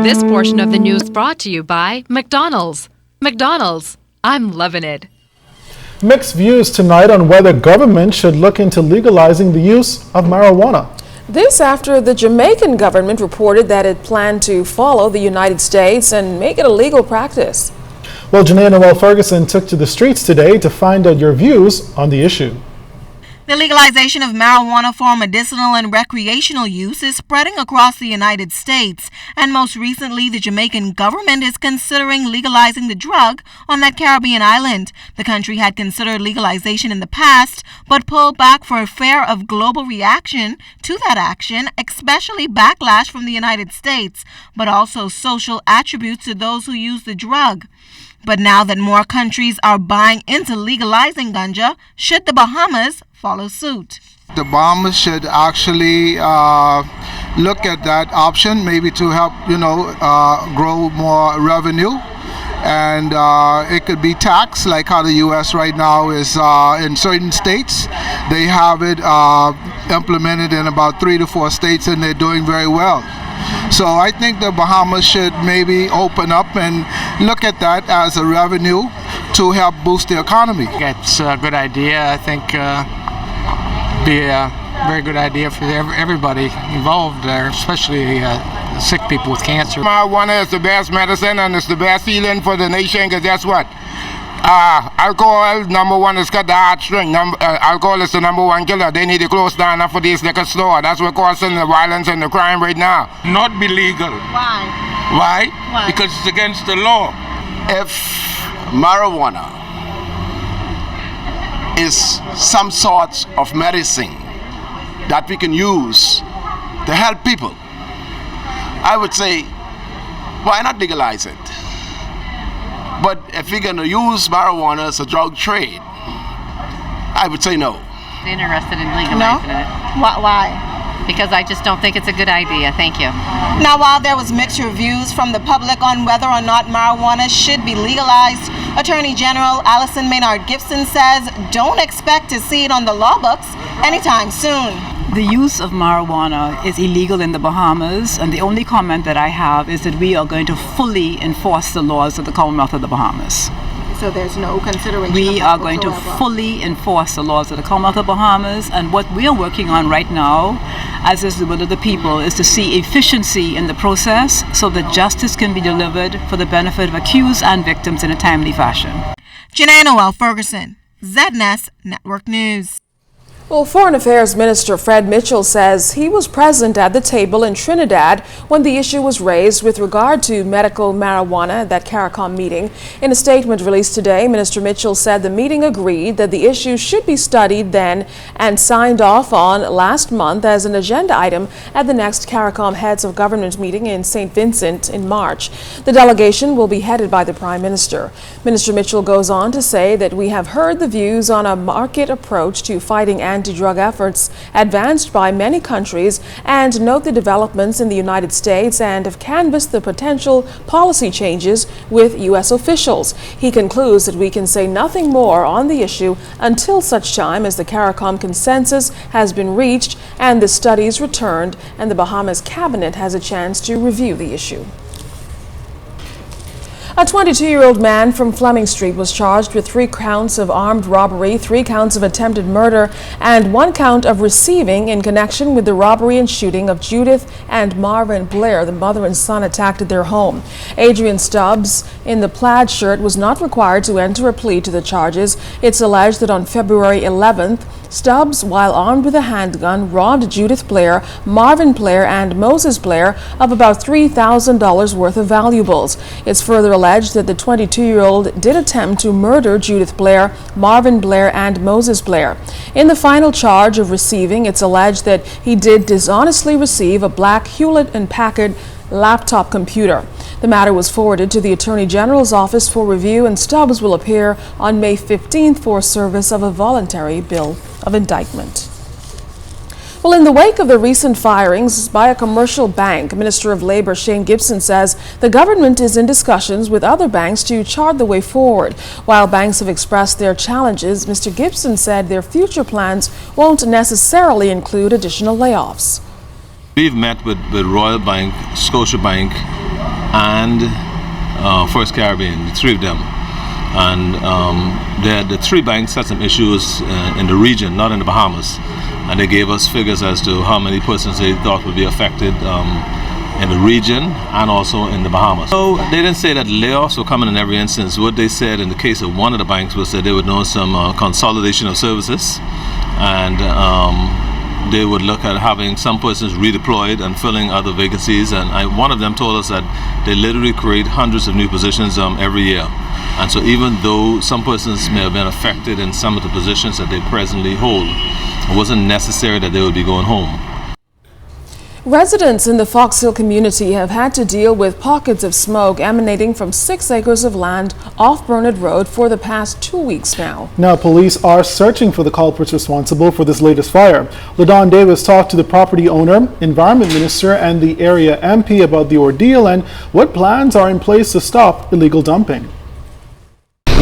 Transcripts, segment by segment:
This portion of the news brought to you by McDonald's. McDonald's, I'm loving it. Mixed views tonight on whether government should look into legalizing the use of marijuana. This after the Jamaican government reported that it planned to follow the United States and make it a legal practice. Well, Janae Noel Ferguson took to the streets today to find out your views on the issue. The legalization of marijuana for medicinal and recreational use is spreading across the United States, and most recently the Jamaican government is considering legalizing the drug on that Caribbean island. The country had considered legalization in the past, but pulled back for fear of global reaction to that action, especially backlash from the United States, but also social attributes to those who use the drug. But now that more countries are buying into legalizing ganja, should the Bahamas follow suit? The Bahamas should actually look at that option, maybe to help, grow more revenue. And it could be taxed, like how the U.S. right now is in certain states. They have it implemented in about 3 to 4 states, and they're doing very well. So I think the Bahamas should maybe open up and look at that as a revenue to help boost the economy. It's a good idea. I think be a very good idea for everybody involved there, especially sick people with cancer. Marijuana is the best medicine and it's the best healing for the nation, because guess what? Alcohol, number one, is cut the heartstring. Alcohol is the number one killer. They need to close down for this liquor store. That's what causing the violence and the crime right now. Not be legal. Why? Why? Because it's against the law. If marijuana is some sort of medicine that we can use to help people, I would say, why not legalize it? But if we're going to use marijuana as a drug trade, I would say no. Interested in legalizing it. Why? Because I just don't think it's a good idea. Thank you. Now, while there was mixed reviews from the public on whether or not marijuana should be legalized, Attorney General Allison Maynard Gibson says don't expect to see it on the law books anytime soon. The use of marijuana is illegal in the Bahamas, and the only comment that I have is that we are going to fully enforce the laws of the Commonwealth of the Bahamas. So there's no consideration. We are going to fully enforce the laws of the Commonwealth of the Bahamas, and what we are working on right now, as is the will of the people, is to see efficiency in the process so that justice can be delivered for the benefit of accused and victims in a timely fashion. Janae Noel Ferguson, ZNS Network News. Well, Foreign Affairs Minister Fred Mitchell says he was present at the table in Trinidad when the issue was raised with regard to medical marijuana at that CARICOM meeting. In a statement released today, Minister Mitchell said the meeting agreed that the issue should be studied then and signed off on last month as an agenda item at the next CARICOM Heads of Government meeting in St. Vincent in March. The delegation will be headed by the Prime Minister. Minister Mitchell goes on to say that we have heard the views on a market approach to fighting anti-drug efforts advanced by many countries and note the developments in the United States and have canvassed the potential policy changes with U.S. officials. He concludes that we can say nothing more on the issue until such time as the CARICOM consensus has been reached and the studies returned and the Bahamas cabinet has a chance to review the issue. A 22-year-old man from Fleming Street was charged with 3 counts of armed robbery, 3 counts of attempted murder, and 1 count of receiving in connection with the robbery and shooting of Judith and Marvin Blair. The mother and son attacked at their home. Adrian Stubbs, in the plaid shirt, was not required to enter a plea to the charges. It's alleged that on February 11th, Stubbs, while armed with a handgun, robbed Judith Blair, Marvin Blair, and Moses Blair of about $3,000 worth of valuables. It's further alleged that the 22-year-old did attempt to murder Judith Blair, Marvin Blair, and Moses Blair. In the final charge of receiving, it's alleged that he did dishonestly receive a black Hewlett-Packard laptop computer. The matter was forwarded to the Attorney General's office for review, and Stubbs will appear on May 15th for service of a voluntary bill of indictment. Well, in the wake of the recent firings by a commercial bank, Minister of Labor Shane Gibson says the government is in discussions with other banks to chart the way forward. While banks have expressed their challenges, Mr. Gibson said their future plans won't necessarily include additional layoffs. We've met with Royal Bank, Scotiabank, and First Caribbean, the three of them. And the three banks had some issues in the region, not in the Bahamas. And they gave us figures as to how many persons they thought would be affected in the region and also in the Bahamas. So they didn't say that layoffs were coming in every instance. What they said in the case of one of the banks was that they would know some consolidation of services, and they would look at having some persons redeployed and filling other vacancies. And one of them told us that they literally create hundreds of new positions every year. And so even though some persons may have been affected in some of the positions that they presently hold, it wasn't necessary that they would be going home. Residents in the Fox Hill community have had to deal with pockets of smoke emanating from 6 acres of land off Burnett Road for the past 2 weeks now. Now, police are searching for the culprits responsible for this latest fire. LaDon Davis talked to the property owner, environment minister, and the area MP about the ordeal and what plans are in place to stop illegal dumping.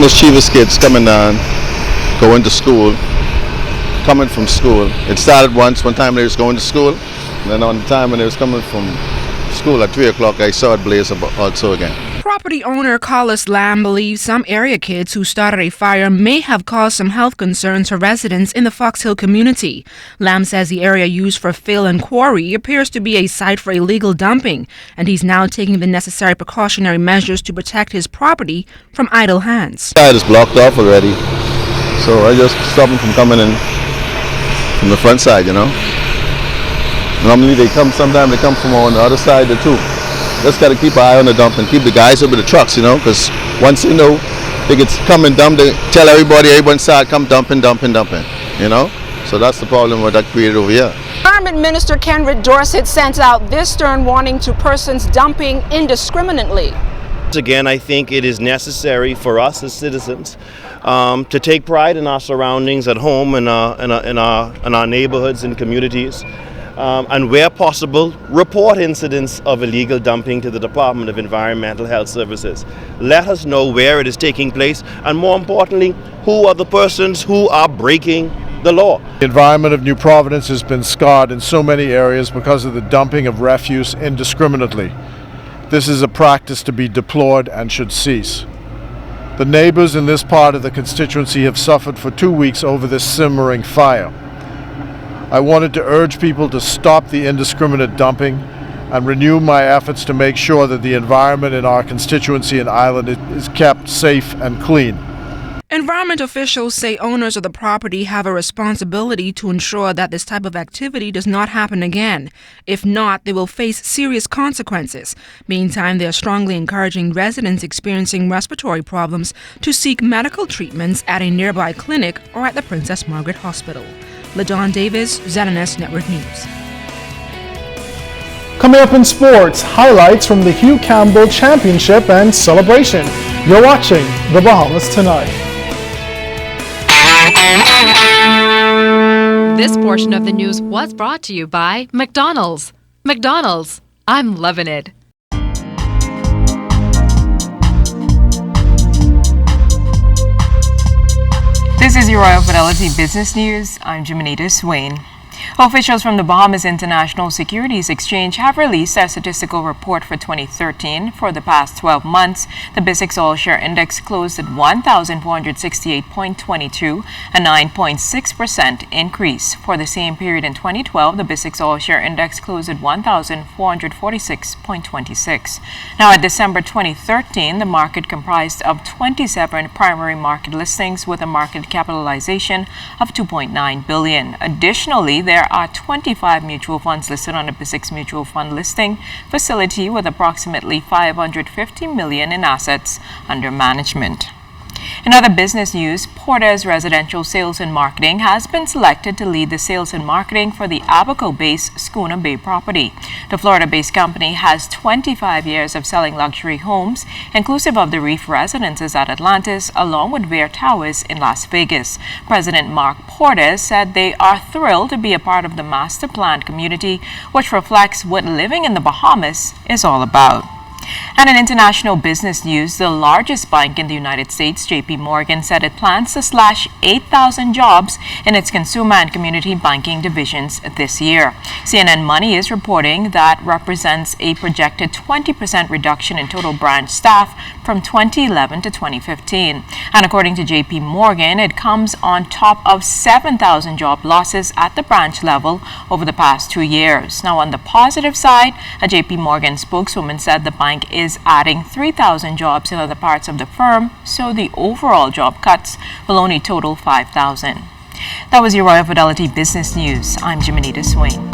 Mischievous kids coming down, going to school, coming from school. It started one time they was going to school. And then on the time when they was coming from school at 3 o'clock, I saw it blaze also again. Property owner Carlos Lamb believes some area kids who started a fire may have caused some health concerns for residents in the Fox Hill community. Lamb says the area used for fill and quarry appears to be a site for illegal dumping, and he's now taking the necessary precautionary measures to protect his property from idle hands. The side is blocked off already, so I just stop them from coming in from the front side, you know. Normally sometimes they come from on the other side too. Just got to keep an eye on the dump and keep the guys over the trucks, you know, because once you know they get come and dump, they tell everyone inside, come dumping, you know. So that's the problem with that created over here. Environment Minister Kenrick Dorset sends out this stern warning to persons dumping indiscriminately. Again, I think it is necessary for us as citizens to take pride in our surroundings at home and in our neighborhoods and communities. And where possible, report incidents of illegal dumping to the Department of Environmental Health Services. Let us know where it is taking place, and more importantly, who are the persons who are breaking the law. The environment of New Providence has been scarred in so many areas because of the dumping of refuse indiscriminately. This is a practice to be deplored and should cease. The neighbors in this part of the constituency have suffered for 2 weeks over this simmering fire. I wanted to urge people to stop the indiscriminate dumping and renew my efforts to make sure that the environment in our constituency and island is kept safe and clean. Environment officials say owners of the property have a responsibility to ensure that this type of activity does not happen again. If not, they will face serious consequences. Meantime, they are strongly encouraging residents experiencing respiratory problems to seek medical treatments at a nearby clinic or at the Princess Margaret Hospital. LaDon Davis, ZNS Network News. Coming up in sports, highlights from the Hugh Campbell Championship and celebration. You're watching The Bahamas Tonight. This portion of the news was brought to you by McDonald's. McDonald's, I'm loving it. This is your Royal Fidelity Business News. I'm Jimenita Swain. Officials from the Bahamas International Securities Exchange have released their statistical report for 2013. For the past 12 months, the BISX All Share Index closed at 1,468.22, a 9.6% increase. For the same period in 2012, the BISX All Share Index closed at 1,446.26. Now, at December 2013, the market comprised of 27 primary market listings with a market capitalization of $2.9 billion. Additionally, there are 25 mutual funds listed on the BISX Mutual Fund listing facility with approximately $550 million in assets under management. In other business news, Porter's Residential Sales and Marketing has been selected to lead the sales and marketing for the Abaco-based Schooner Bay property. The Florida-based company has 25 years of selling luxury homes, inclusive of the Reef Residences at Atlantis, along with Veer Towers in Las Vegas. President Mark Porter said they are thrilled to be a part of the master planned community, which reflects what living in the Bahamas is all about. And in international business news, the largest bank in the United States, JP Morgan, said it plans to slash 8,000 jobs in its consumer and community banking divisions this year. CNN Money is reporting that represents a projected 20% reduction in total branch staff from 2011 to 2015. And according to JP Morgan, it comes on top of 7,000 job losses at the branch level over the past 2 years. Now, on the positive side, a JP Morgan spokeswoman said the bank is adding 3,000 jobs in other parts of the firm, so the overall job cuts will only total 5,000. That was your Royal Fidelity Business News. I'm Jimenita Swain.